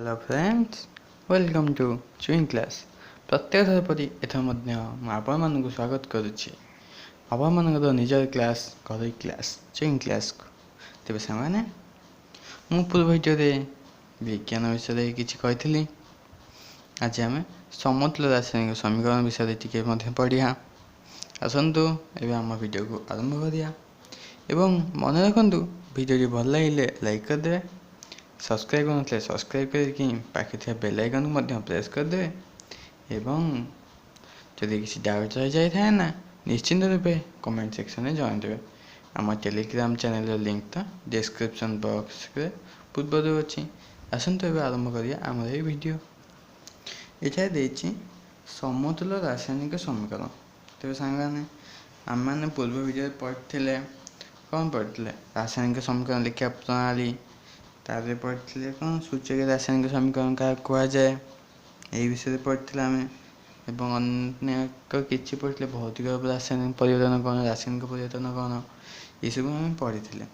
Hello friends, welcome to chewing class. प्रत्येक थर परी एथर मध्य आपण मानक स्वागत करुच्ची आपण मानकर निजर क्लास घर क्लास चुईंग क्लास को। तेज सामने मु पूर्व भिडियो विज्ञान विषय किसी कही। आज आम समतुल्य रासायनिक समीकरण विषय टी पढ़ा। आसतु एवं आम भिडियो को आरंभ करिया एवं मन रखु भिडियो भल लगे लाइक करदे, सब्सक्राइब करते सब्सक्राइब करके पाखे थे बेल आइकन को प्रेस करदे एवं जदि किसी डाउट रही जाए ना निश्चिंत रूपे कमेंट सेक्शन में जनाइदेवे। आम टेलीग्राम चैनल लिंक तो डिस्क्रिप्शन बॉक्स रे पूर्व अच्छी। आसतु एवं आरंभ करिया आमर ये वीडियो। ये देछि समतुल्य रासायनिक समीकरण। तेज सांग आम मैंने पूर्व वीडियो पढ़ते कौन पढ़ते रासायनिक समीकरण लिखा प्रणाली, तारे पढ़ते कौन सूचक रासायनिक समीकरण क्या कहुए यही विषय पढ़ते आम एवं अनेक किसी पढ़ते भौतिक रासायनिक परिवर्तन कौन, रासायनिक परिवर्तन कौन, ये सब आम पढ़ी।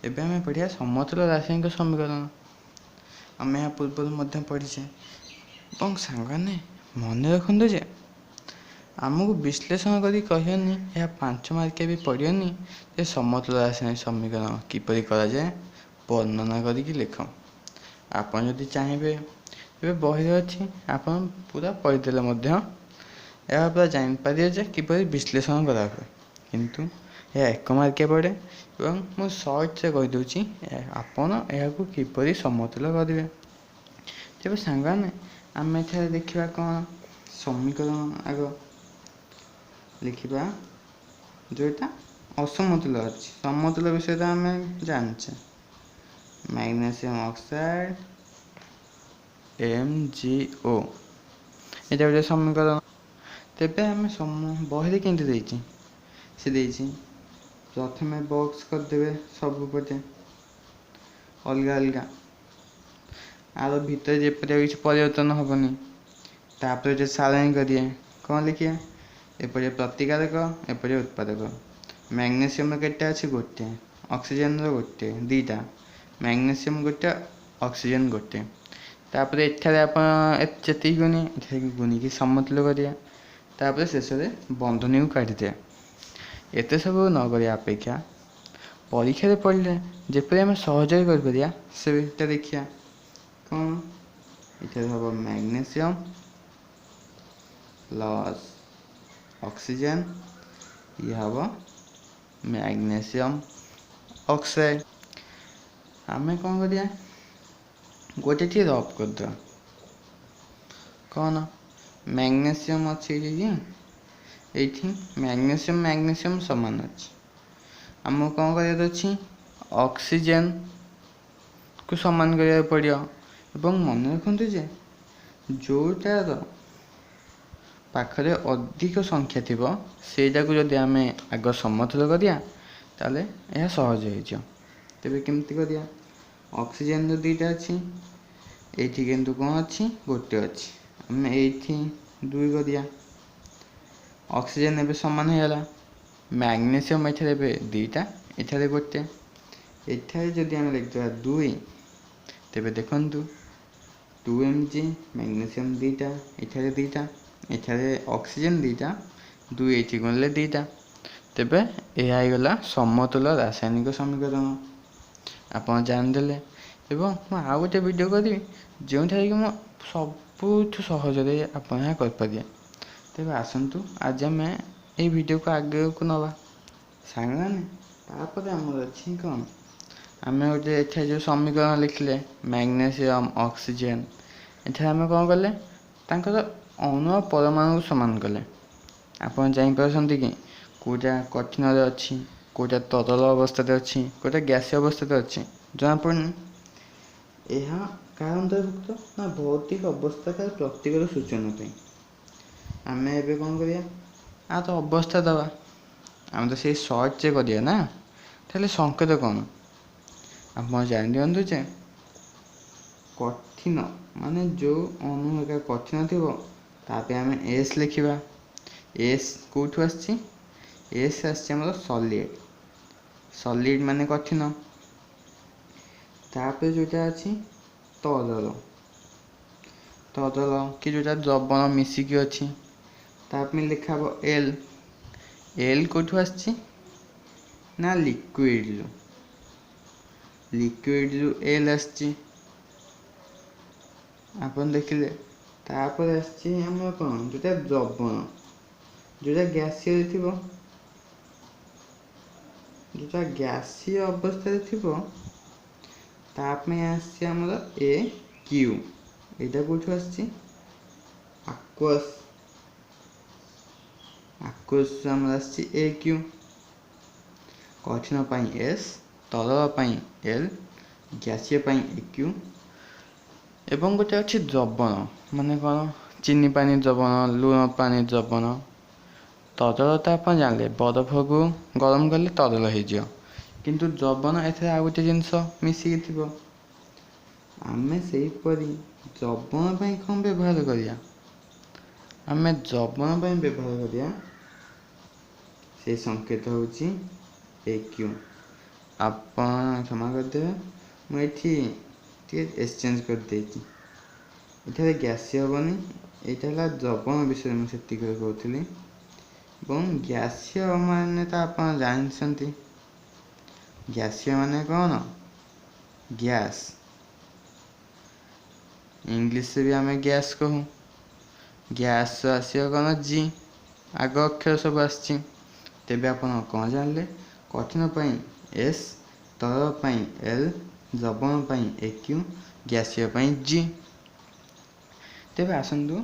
एवं आम पढ़िया समतुल्य रासायनिक समीकरण। आम यहाँ पूर्व पढ़ीचे और सांगने मन रखु जे आमको विश्लेषण करी कहनी यह 5 मार्किया भी पड़ोनी जे समतुल्य रासायनिक समीकरण किपरि करा जाए वर्णना करके लिख। आपन जदि चाहिए तेरे बही अच्छी आप पूरा पढ़ीदेले यह पूरा जापर जे किपरि विश्लेषण करा हुए, किंतु यह 1 मार्किया पड़े और मुझे सर्ट से कहीदे आपड़ यह किपरि समतुल्य करेंगे। तेज सांगने आम एठार देखा कौन समीकरण आग लिखा जोटा असमतुल्य अच्छी। समतुल्य विषय तो आम जानचे मैग्नेशियम ऑक्साइड MgO यहाँ गोटे समीकरण। तेज आम बही के सी प्रथम बॉक्स करदे सबुपटे अलग अलग आर भीतर जपर किसी परिवर्तन हेनी। तापर जो सारणी करिए कौन लिखिए एपटे प्रतिकारक एपटे उत्पादक। मैग्नेशियम केटा अच्छी गोटे, ऑक्सीजन गोटे दीटा, मैग्नेशियम गोटे ऑक्सीजन गोटे। तापर एठारे आप जी गुणिकी समतुल्य करिए तापर शेष में बंधनी को काटिदे। एत सब न करिया अपेक्षा परीक्षा पढ़ले जपरी आम सहज कर से देखिया कौन इधर हम मैग्नेशियम प्लस ऑक्सीजन ये हम मैग्नेशियम ऑक्साइड। आम कौन करिया गोटे टी रफ कर कौन मैग्नेशियम अच्छी ये मैग्नेशियम मैग्नेशियम सामान अच्छी। आमको कौन कर ऑक्सीजन को सामान करा पड़ो। मन रखु जे जोटार पाखरे अधिक संख्या थी सेटा को जदि आम आग समतुल्य करिया ताले यह सहज हो। तेरे केमती करिया ऑक्सीजन जो दीटा अच्छी ये किंतु कौन अच्छी गोटे अच्छी आम ये 2 करिया ऑक्सीजन एवं सामान होगा। मैग्नेशियम एठार दीटा एठार गोटे एठार जदि आम लिखा 2 तेरे देखु 2 mg मैग्नेशियम दीटा एठार दीटा एठार ऑक्सीजन दीटा 2 ये गुणिले दीटा तेबे यह गला समतुल्य रासायनिक समीकरण आप जानदे। एवं आउ गोटे वीडियो करी जो कि सबुठ सहज आप करें। तेज आसतु आज आम ये वीडियो को आगे को नवा सांगने तापर आमर अच्छी कौन आम गोटे एठार जो समीकरण लिखले मैग्नेशियम ऑक्सीजन एठार आम कौन कले अणु परमाणु सामान कले। आप जापर कि कौटा कठिन अच्छी कौटा तरल अवस्था अच्छी कौटा गैसीय अवस्था अच्छी जना पड़नी। यह क्या अंतर्भुक्त ना भौतिक अवस्था का प्रतिकर सूचना आम ए कौन करिया तो अवस्था दवा आम तो से सर्ट से करिया ना ताले संकेत कौन आप जान दिंतु जे कठिन माने जो अणु एक कठिन थी तापे आम एस लिखा। एस कौटू आसी एस आम सॉलिड सॉलिड माने कठिन। तापर जोटा अच्छी तरल ତରଳ କି ଯେଉଁଟା ଦ୍ରବଣ ମିଶିକି ଅଛି ତା ପାଇଁ ଲେଖା ହେବ ଏଲ୍। ଏଲ୍ କେଉଁଠୁ ଆସିଛି ନା ଲିକ୍ୱିଡ଼ରୁ, ଲିକ୍ୱିଡ଼ରୁ ଏଲ୍ ଆସିଛି ଆପଣ ଦେଖିଲେ। ତାପରେ ଆସିଛି ଆମର କ'ଣ ଯେଉଁଟା ଦ୍ରବଣ, ଯେଉଁଟା ଗ୍ୟାସିୟର ଥିବ, ଯେଉଁଟା ଗ୍ୟାସୀୟ ଅବସ୍ଥାରେ ଥିବ ତା ପାଇଁ ଆସିଛି ଆମର ଏ କ୍ୟୁ। ଏଇଟା କେଉଁଠୁ ଆସିଛି ଆକ୍ୱସ୍, ଆକ୍ୱସ୍ ଆମର ଆସିଛି ଏ କ୍ୟୁ। କଠିନ ପାଇଁ ଏସ୍, ତରଳ ପାଇଁ ଏଲ୍, ଗ୍ୟାସୀୟ ପାଇଁ ଏ କ୍ୟୁ। ଏବଂ ଗୋଟେ ଅଛି ଦ୍ରବଣ, ମାନେ କ'ଣ ଚିନି ପାଣି ଦ୍ରବଣ, ଲୁଣ ପାଣି ଦ୍ରବଣ। ତରଳତା ଆପଣ ଜାଣିଲେ ବରଫକୁ ଗରମ କଲେ ତରଳ ହେଇଯିବ, କିନ୍ତୁ ଦ୍ରବଣ ଏଥିରେ ଆଉ ଗୋଟେ ଜିନିଷ ମିଶିକି ଥିବ। ଆମେ ସେହିପରି ଦ୍ରବଣ ପାଇଁ କ'ଣ ବ୍ୟବହାର କରିବା, ଆମେ ଦ୍ରବଣ ପାଇଁ ବ୍ୟବହାର କରିବା ସେଇ ସଂକେତ ହେଉଛି ଏ କ୍ୟୁ। ଆପଣ କ୍ଷମା କରିଦେବେ, ମୁଁ ଏଠି ଟିକେ ଏକ୍ସଚେଞ୍ଜ କରିଦେଇଛି। ଏଠାରେ ଗ୍ୟାସୀୟ ହେବନି, ଏଇଟା ହେଲା ଦ୍ରବଣ ବିଷୟରେ ମୁଁ ସେତିକି କହୁଥିଲି। ଏବଂ ଗ୍ୟାସୀୟ ମାନେ ତ ଆପଣ ଜାଣିଛନ୍ତି, ଗ୍ୟାସୀୟ ମାନେ କ'ଣ ଗ୍ୟାସ୍, ଇଂଲିଶରେ ବି ଆମେ ଗ୍ୟାସ୍ କହୁ। ଗ୍ୟାସ୍ ଆସିବ କ'ଣ ଜି, ଆଗ ଅକ୍ଷର ସବୁ ଆସିଛି। ତେବେ ଆପଣ କ'ଣ ଜାଣିଲେ, କଠିନ ପାଇଁ ଏସ୍, ତରଳ ପାଇଁ ଏଲ୍, ଦ୍ରବଣ ପାଇଁ ଏ କ୍ୟୁ, ଗ୍ୟାସୀୟ ପାଇଁ ଜି। ତେବେ ଆସନ୍ତୁ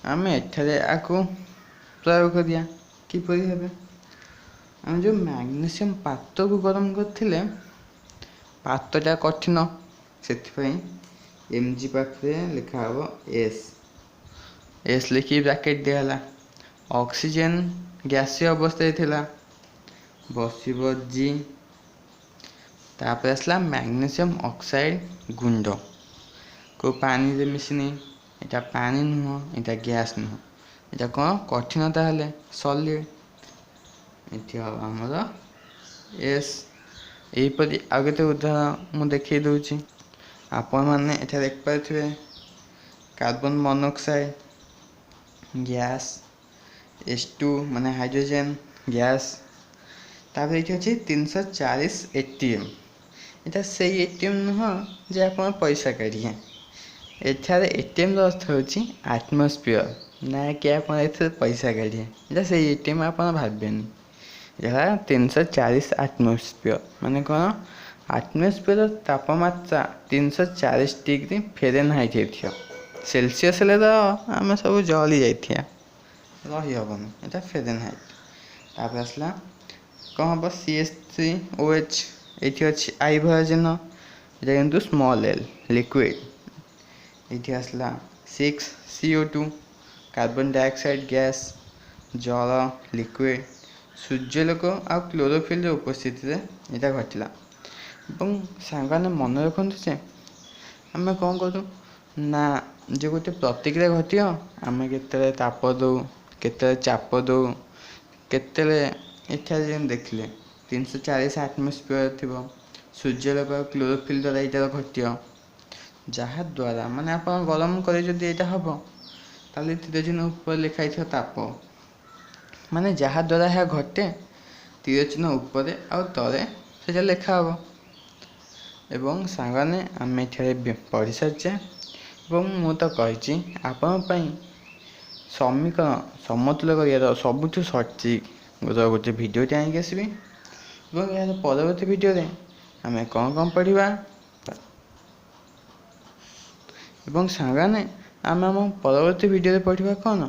ଆମେ ଏଠାରେ ଆକୁ ପ୍ରୟୋଗ କରିବା। କିପରି ହେବେ, ଆମେ ଯେଉଁ ମ୍ୟାଗ୍ନେସିୟମ୍ ପାତ୍ରକୁ ଗରମ କରିଥିଲେ ପାତ୍ରଟା କଠିନ, ସେଥିପାଇଁ ଏମ୍ ଜି ପାଖରେ ଲେଖା ହେବ ଏସ୍, ଏସ୍ ଲେଖି ବ୍ରାକେଟ୍ ଦିଆହେଲା। ଅକ୍ସିଜେନ୍ ଗ୍ୟାସୀୟ ଅବସ୍ଥାରେ ଥିଲା, ବସିବ ଜି। ତାପରେ ଆସିଲା ମ୍ୟାଗ୍ନେସିୟମ୍ ଅକ୍ସାଇଡ୍ ଗୁଣ୍ଡ, କେଉଁ ପାଣିରେ ମିଶିନି, ଏଇଟା ପାଣି ନୁହଁ, ଏଇଟା ଗ୍ୟାସ୍ ନୁହଁ, ଏଇଟା କ'ଣ କଠିନ, ତାହେଲେ ସଲିଡ୍। ଏଠି ହେବ ଆମର ଏସ୍। ଏହିପରି ଆଉ କେତେ ଉଦାହରଣ ମୁଁ ଦେଖାଇ ଦେଉଛି। ଆପଣମାନେ ଏଠାରେ ଦେଖିପାରୁଥିବେ କାର୍ବନ ମନୋକ୍ସାଇଡ୍ ଗ୍ୟାସ୍, H2 ମାନେ ହାଇଡ୍ରୋଜେନ୍ ଗ୍ୟାସ୍। ତାପରେ ଏଠି ଅଛି 340 ATM। ଏଇଟା ସେଇ ATM ନୁହଁ ଯେ ଆପଣ ପଇସା କାଢ଼ିବେ, ଏଠାରେ ATMର ଅର୍ଥ ହେଉଛି ଆଟମସ୍ଫିୟର, ନା କି ଆପଣ ଏଥିରେ ପଇସା କାଢ଼ିବେ। ଏଇଟା ସେଇ ATM ଆପଣ ଭାବିବେନି। ଏହା 340 ଆଟମସ୍ଫିୟର ମାନେ କ'ଣ, ଆଟମସ୍ଫିୟର ତାପମାତ୍ରା 340 ଡିଗ୍ରୀ ଫାରେନହାଇଟ୍ ହେଇଥିବ। ସେଲସିୟସ୍ ହେଲେ ତ ଆମେ ସବୁ ଜଳି ଯାଇଥିବା, ରହିହେବନି, ଏଇଟା ଫାରେନହାଇଟ୍। ତାପରେ ଆସିଲା କ'ଣ ହେବ CH3OH, ଏଇଠି ଅଛି ଆଇ ଭଜନ, ଏଇଟା କିନ୍ତୁ ସ୍ମଲ୍ ଏଲ୍ ଲିକ୍ୱିଡ଼। ଏଇଠି ଆସିଲା 6CO2 କାର୍ବନ ଡାଇଅକ୍ସାଇଡ୍ ଗ୍ୟାସ୍, ଜଳ ଲିକ୍ୱିଡ଼। ସୂର୍ଯ୍ୟାଲୋକ ଆଉ କ୍ଲୋରୋଫିଲ୍ର ଉପସ୍ଥିତିରେ ଏଇଟା ଘଟିଲା। ଏବଂ ସାଙ୍ଗମାନେ ମନେ ରଖନ୍ତୁ ଯେ ଆମେ କ'ଣ କରୁ ନା, ଯେ ଗୋଟେ ପ୍ରତିକ୍ରିୟା ଘଟିବ ଆମେ କେତେବେଳେ ତାପ ଦେଉ, କେତେବେଳେ ଚାପ ଦେଉ, କେତେବେଳେ ଏଠାରେ ଯେମିତି ଦେଖିଲେ 340 ଆଟମସ୍ଫିୟର ଥିବ, ସୂର୍ଯ୍ୟାଲୋକ ଆଉ କ୍ଲୋରୋଫିଲ୍ ଦ୍ୱାରା ଏଇଟା ଘଟିବ। ଯାହାଦ୍ୱାରା ମାନେ ଆପଣ ଗରମ କରି ଯଦି ଏଇଟା ହେବ ତାହେଲେ ତୀରଚିହ୍ନ ଉପରେ ଲେଖା ହେଇଥିବ ତାପ, ମାନେ ଯାହାଦ୍ୱାରା ଏହା ଘଟେ ତୀରଚିହ୍ନ ଉପରେ ଆଉ ତଳେ ସେଇଟା ଲେଖା ହେବ। ଏବଂ ସାଙ୍ଗମାନେ ଆମେ ଏଠାରେ ପଢ଼ି ସାରିଛେ, ଏବଂ ମୁଁ ତ କହିଛି ଆପଣଙ୍କ ପାଇଁ ସମୀକରଣ ସମତୁଲ କରିବାର ସବୁଠୁ ସଠିକ୍ ଗୋଟେ ଭିଡ଼ିଓଟି ଆଣିକି ଆସିବି। ଏବଂ ଏହାର ପରବର୍ତ୍ତୀ ଭିଡ଼ିଓରେ ଆମେ କ'ଣ ପଢ଼ିବା, ଏବଂ ସାଙ୍ଗମାନେ ଆମେ ଆମ ପରବର୍ତ୍ତୀ ଭିଡ଼ିଓରେ ପଢ଼ିବା କ'ଣ,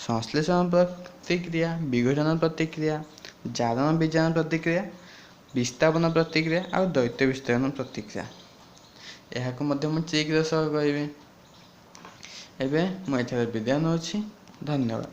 ସଂଶ୍ଳେଷଣ ପ୍ରତିକ୍ରିୟା, ବିଘଟନ ପ୍ରତିକ୍ରିୟା, ଜାରଣ ବିଜାରଣ ପ୍ରତିକ୍ରିୟା, ବିସ୍ତାପନ ପ୍ରତିକ୍ରିୟା ଆଉ ଦ୍ୱୈତ ବିସ୍ତାପନ ପ୍ରତିକ୍ରିୟା। ଏହାକୁ ମଧ୍ୟ ମୁଁ ଟ୍ରିକ୍ର ସହ କହିବି। ଏବେ ମୁଁ ଏଠାରେ ବିଦାୟ ନେଉଛି, ଧନ୍ୟବାଦ।